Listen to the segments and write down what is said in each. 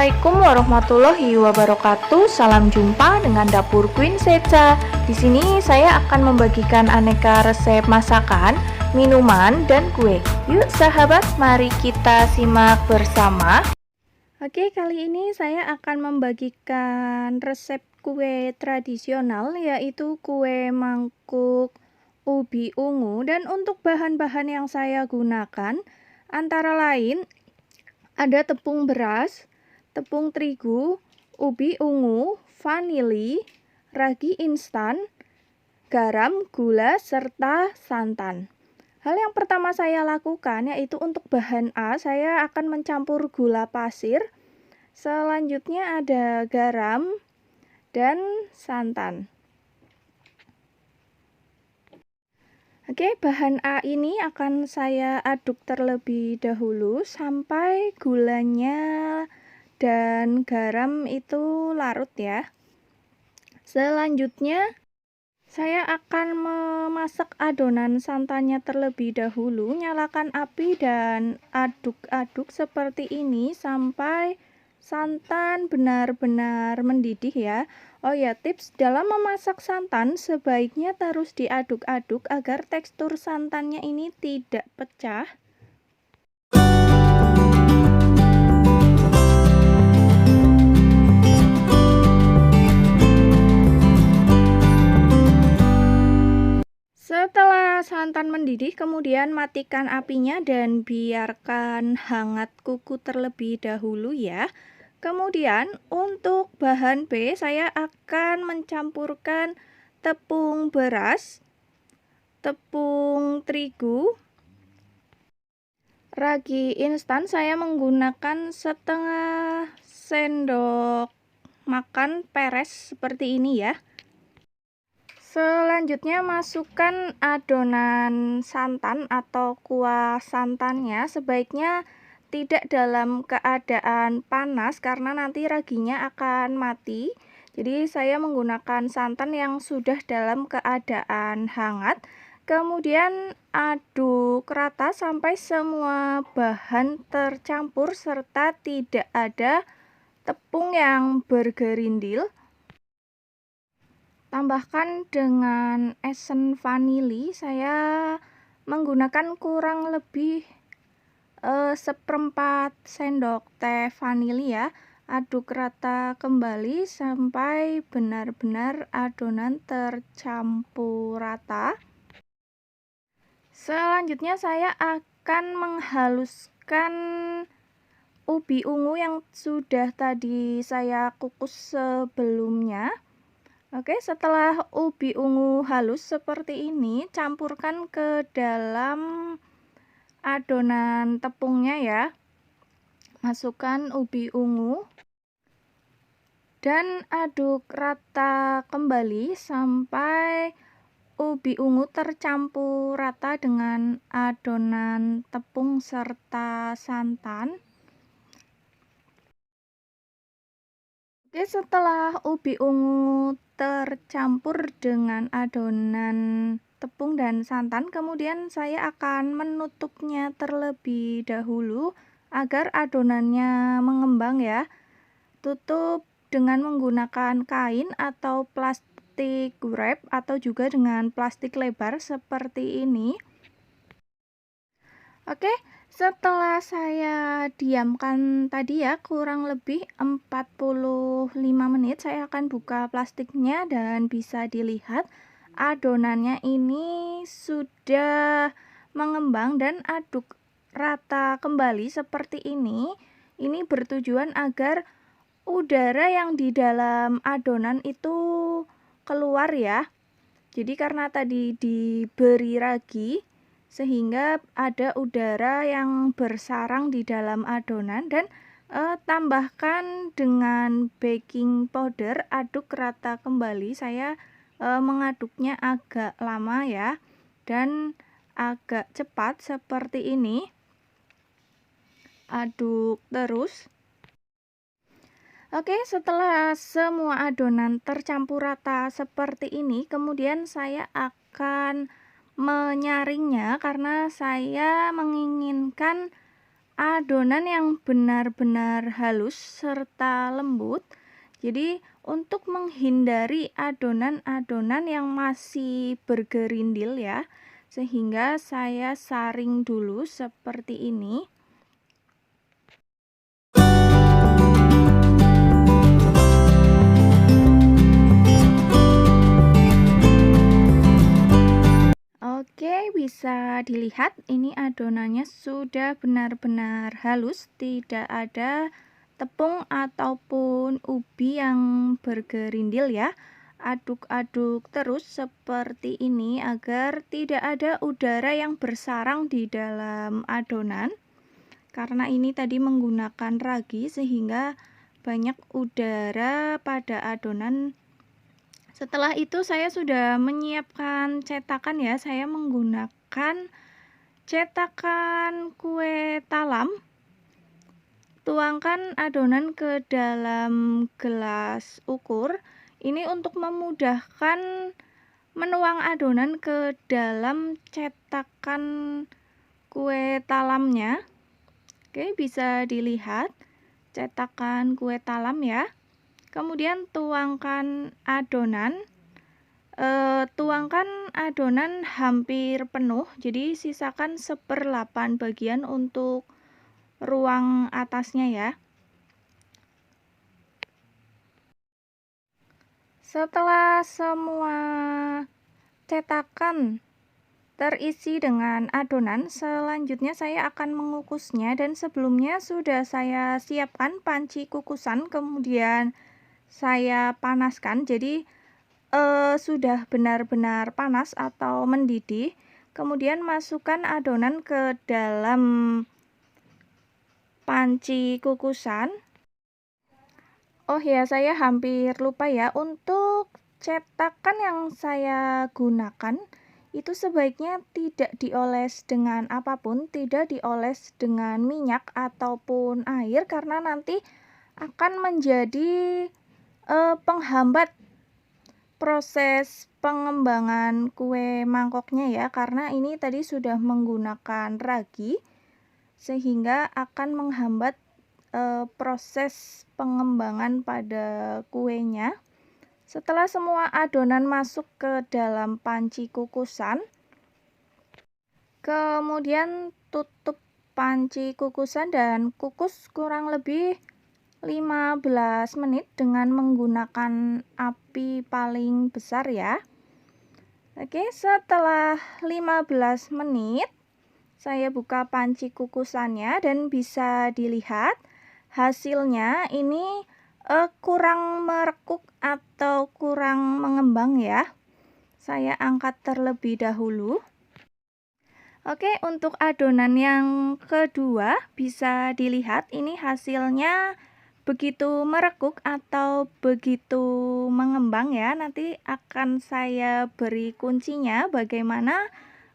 Assalamualaikum warahmatullahi wabarakatuh. Salam jumpa dengan Dapur Queen Seca. Di sini saya akan membagikan aneka resep masakan, minuman, dan kue. Yuk sahabat, mari kita simak bersama. Oke, kali ini saya akan membagikan resep kue tradisional, yaitu kue mangkuk ubi ungu. Dan untuk bahan-bahan yang saya gunakan antara lain ada tepung beras, tepung terigu, ubi ungu, vanili, ragi instan, garam, gula, serta santan. Hal yang pertama saya lakukan yaitu untuk bahan A, saya akan mencampur gula pasir. Selanjutnya ada garam dan santan. Oke, bahan A ini akan saya aduk terlebih dahulu sampai gulanya dan garam itu larut ya. Selanjutnya saya akan memasak adonan santannya terlebih dahulu. Nyalakan api dan aduk-aduk seperti ini sampai santan benar-benar mendidih ya. Oh ya, tips dalam memasak santan sebaiknya terus diaduk-aduk agar tekstur santannya ini tidak pecah. Setelah santan mendidih, kemudian matikan apinya dan biarkan hangat kuku terlebih dahulu ya. Kemudian untuk bahan B, saya akan mencampurkan tepung beras, tepung terigu, ragi instan. Saya menggunakan setengah sendok makan peres seperti ini ya. Selanjutnya masukkan adonan santan atau kuah santannya. Sebaiknya tidak dalam keadaan panas karena nanti raginya akan mati. Jadi saya menggunakan santan yang sudah dalam keadaan hangat. Kemudian aduk rata sampai semua bahan tercampur serta tidak ada tepung yang bergerindil. Tambahkan dengan esen vanili. Saya menggunakan kurang lebih seperempat sendok teh vanili ya. Aduk rata kembali sampai benar-benar adonan tercampur rata. Selanjutnya saya akan menghaluskan ubi ungu yang sudah tadi saya kukus sebelumnya. Oke, setelah ubi ungu halus seperti ini, campurkan ke dalam adonan tepungnya ya. Masukkan ubi ungu dan aduk rata kembali sampai ubi ungu tercampur rata dengan adonan tepung serta santan. Oke, setelah ubi ungu tercampur dengan adonan tepung dan santan, kemudian saya akan menutupnya terlebih dahulu agar adonannya mengembang ya. Tutup dengan menggunakan kain atau plastik wrap atau juga dengan plastik lebar seperti ini. Oke, setelah saya diamkan tadi ya kurang lebih 45 menit, saya akan buka plastiknya dan bisa dilihat adonannya ini sudah mengembang dan aduk rata kembali seperti ini. Ini bertujuan agar udara yang di dalam adonan itu keluar ya. Jadi karena tadi diberi ragi sehingga ada udara yang bersarang di dalam adonan. Dan tambahkan dengan baking powder, aduk rata kembali. Saya mengaduknya agak lama ya dan agak cepat seperti ini. Aduk terus. Oke, setelah semua adonan tercampur rata seperti ini, kemudian saya akan menyaringnya karena saya menginginkan adonan yang benar-benar halus serta lembut. Jadi untuk menghindari adonan-adonan yang masih bergerindil ya, sehingga saya saring dulu seperti ini. Oke, bisa dilihat ini adonannya sudah benar-benar halus, tidak ada tepung ataupun ubi yang bergerindil ya. Aduk-aduk terus seperti ini agar tidak ada udara yang bersarang di dalam adonan. Karena ini tadi menggunakan ragi sehingga banyak udara pada adonan. Setelah itu saya sudah menyiapkan cetakan ya. Saya menggunakan cetakan kue talam. Tuangkan adonan ke dalam gelas ukur. Ini untuk memudahkan menuang adonan ke dalam cetakan kue talamnya. Oke, bisa dilihat cetakan kue talam ya. Kemudian tuangkan adonan. Tuangkan adonan hampir penuh, jadi sisakan 1/8 bagian untuk ruang atasnya ya. Setelah semua cetakan terisi dengan adonan, selanjutnya saya akan mengukusnya, dan sebelumnya sudah saya siapkan panci kukusan, kemudian saya panaskan. Jadi sudah benar-benar panas atau mendidih. Kemudian masukkan adonan ke dalam panci kukusan. Oh ya, saya hampir lupa ya, untuk cetakan yang saya gunakan itu sebaiknya tidak dioles dengan apapun, tidak dioles dengan minyak ataupun air, karena nanti akan menjadi penghambat proses pengembangan kue mangkoknya ya, karena ini tadi sudah menggunakan ragi sehingga akan menghambat proses pengembangan pada kuenya. Setelah semua adonan masuk ke dalam panci kukusan, kemudian tutup panci kukusan dan kukus kurang lebih 15 menit dengan menggunakan api paling besar ya. Oke, setelah 15 menit saya buka panci kukusannya dan bisa dilihat hasilnya ini kurang merekuk atau kurang mengembang ya. Saya angkat terlebih dahulu. Oke, untuk adonan yang kedua bisa dilihat ini hasilnya begitu merekuk atau begitu mengembang ya. Nanti akan saya beri kuncinya bagaimana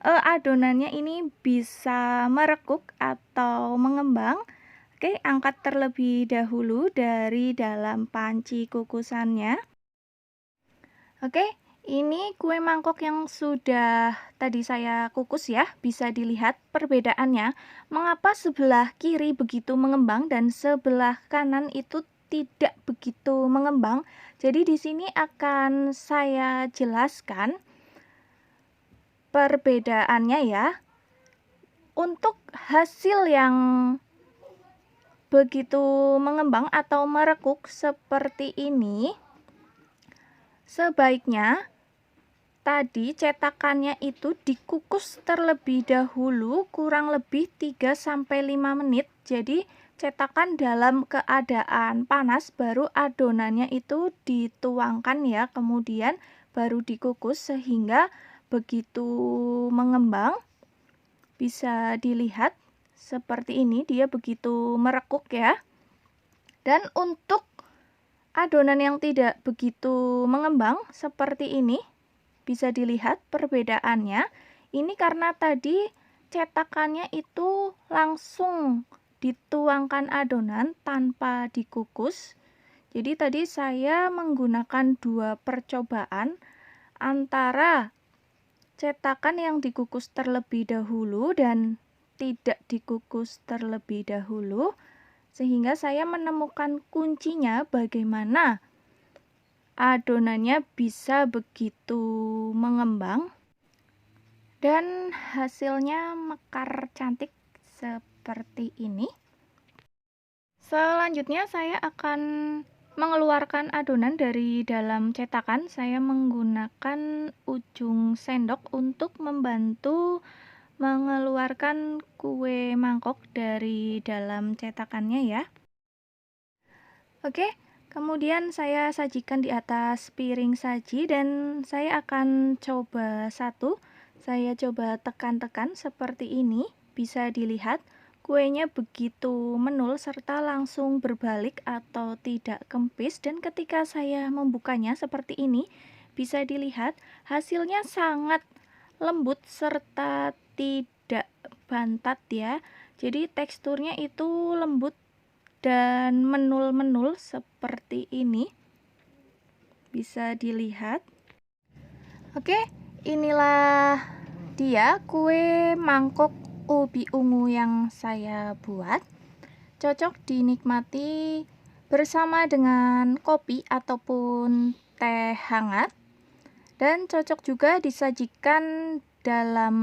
adonannya ini bisa merekuk atau mengembang. Oke, angkat terlebih dahulu dari dalam panci kukusannya. Oke, ini kue mangkok yang sudah tadi saya kukus ya. Bisa dilihat perbedaannya. Mengapa sebelah kiri begitu mengembang dan sebelah kanan itu tidak begitu mengembang? Jadi di sini akan saya jelaskan perbedaannya ya. Untuk hasil yang begitu mengembang atau merekuk seperti ini, sebaiknya tadi cetakannya itu dikukus terlebih dahulu kurang lebih 3-5 menit. Jadi cetakan dalam keadaan panas, baru adonannya itu dituangkan ya, kemudian baru dikukus sehingga begitu mengembang. Bisa dilihat seperti ini, dia begitu merekuk ya. Dan untuk adonan yang tidak begitu mengembang seperti ini, bisa dilihat perbedaannya. Ini karena tadi cetakannya itu langsung dituangkan adonan tanpa dikukus. Jadi tadi saya menggunakan 2 percobaan antara cetakan yang dikukus terlebih dahulu dan tidak dikukus terlebih dahulu, sehingga saya menemukan kuncinya bagaimana adonannya bisa begitu mengembang dan hasilnya mekar cantik seperti ini. Selanjutnya saya akan mengeluarkan adonan dari dalam cetakan. Saya menggunakan ujung sendok untuk membantu mengeluarkan kue mangkok dari dalam cetakannya ya. Oke, kemudian saya sajikan di atas piring saji dan saya akan coba satu. Saya coba tekan-tekan seperti ini. Bisa dilihat kuenya begitu menul serta langsung berbalik atau tidak kempis, dan ketika saya membukanya seperti ini, bisa dilihat hasilnya sangat lembut serta tidak bantat ya. Jadi teksturnya itu lembut dan menul-menul seperti ini. Bisa dilihat. Oke, inilah dia kue mangkok ubi ungu yang saya buat. Cocok dinikmati bersama dengan kopi ataupun teh hangat, dan cocok juga disajikan dalam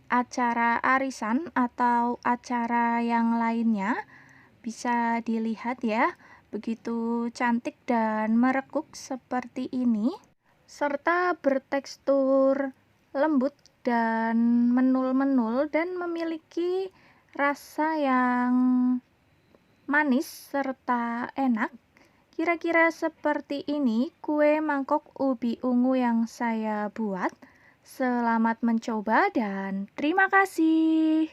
acara arisan atau acara yang lainnya. Bisa dilihat ya, begitu cantik dan merekuk seperti ini, serta bertekstur lembut dan menul-menul dan memiliki rasa yang manis serta enak. Kira-kira seperti ini kue mangkok ubi ungu yang saya buat. Selamat mencoba dan terima kasih.